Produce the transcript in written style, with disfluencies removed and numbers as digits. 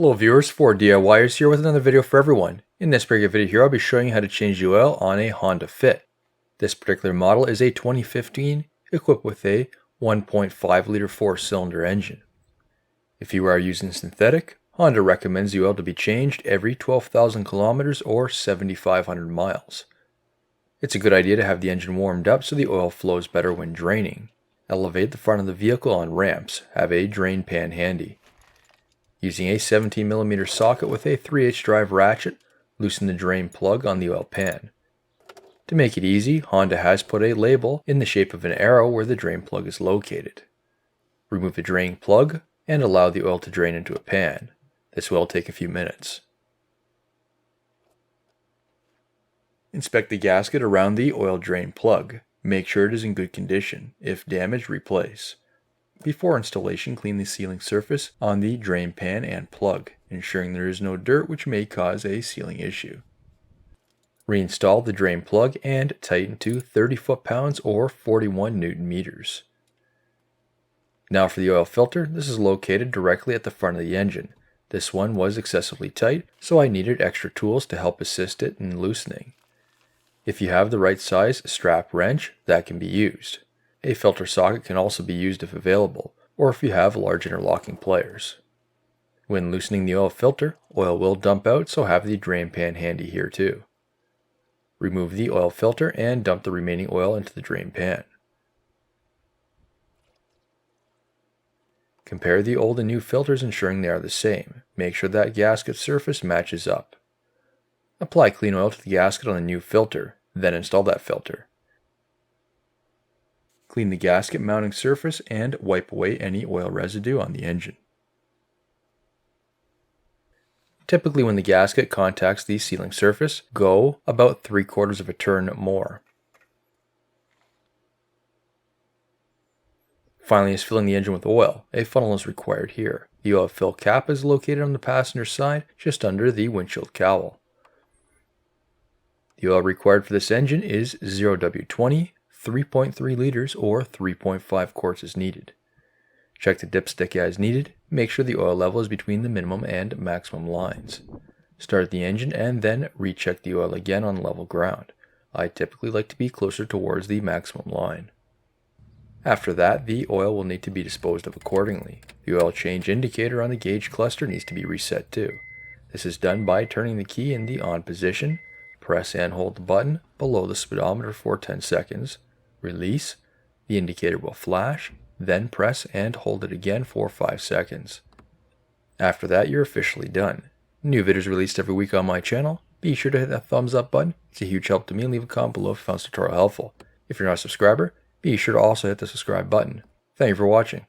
Hello viewers, 4DIYers here with another video for everyone. In this particular video here, I'll be showing you how to change the oil on a Honda Fit. This particular model is a 2015 equipped with a 1.5 liter 4-cylinder engine. If you are using synthetic, Honda recommends the oil to be changed every 12,000 kilometers or 7,500 miles. It's a good idea to have the engine warmed up so the oil flows better when draining. Elevate the front of the vehicle on ramps. Have a drain pan handy. Using a 17mm socket with a 3/8 drive ratchet, loosen the drain plug on the oil pan. To make it easy, Honda has put a label in the shape of an arrow where the drain plug is located. Remove the drain plug and allow the oil to drain into a pan. This will take a few minutes. Inspect the gasket around the oil drain plug. Make sure it is in good condition. If damaged, replace. Before installation, clean the sealing surface on the drain pan and plug, ensuring there is no dirt which may cause a sealing issue. Reinstall the drain plug and tighten to 30 foot-pounds or 41 Newton meters. Now for the oil filter, this is located directly at the front of the engine. This one was excessively tight, so I needed extra tools to help assist it in loosening. If you have the right size strap wrench, that can be used. A filter socket can also be used if available, or if you have large interlocking pliers. When loosening the oil filter, oil will dump out, so have the drain pan handy here too. Remove the oil filter and dump the remaining oil into the drain pan. Compare the old and new filters, ensuring they are the same. Make sure that gasket surface matches up. Apply clean oil to the gasket on the new filter, then install that filter. Clean the gasket mounting surface and wipe away any oil residue on the engine. Typically when the gasket contacts the sealing surface, go about 3/4 of a turn more. Finally is filling the engine with oil. A funnel is required here. The oil fill cap is located on the passenger side, just under the windshield cowl. The oil required for this engine is 0W20, 3.3 liters or 3.5 quarts is needed. Check the dipstick as needed. Make sure the oil level is between the minimum and maximum lines. Start the engine and then recheck the oil again on level ground. I typically like to be closer towards the maximum line. After that, the oil will need to be disposed of accordingly. The oil change indicator on the gauge cluster needs to be reset too. This is done by turning the key in the on position. Press and hold the button below the speedometer for 10 seconds. Release. The indicator will flash. Then press and hold it again for 5 seconds. After that, you're officially done. New videos released every week on my channel. Be sure to hit that thumbs up button. It's a huge help to me, and leave a comment below if you found this tutorial helpful. If you're not a subscriber, be sure to also hit the subscribe button. Thank you for watching.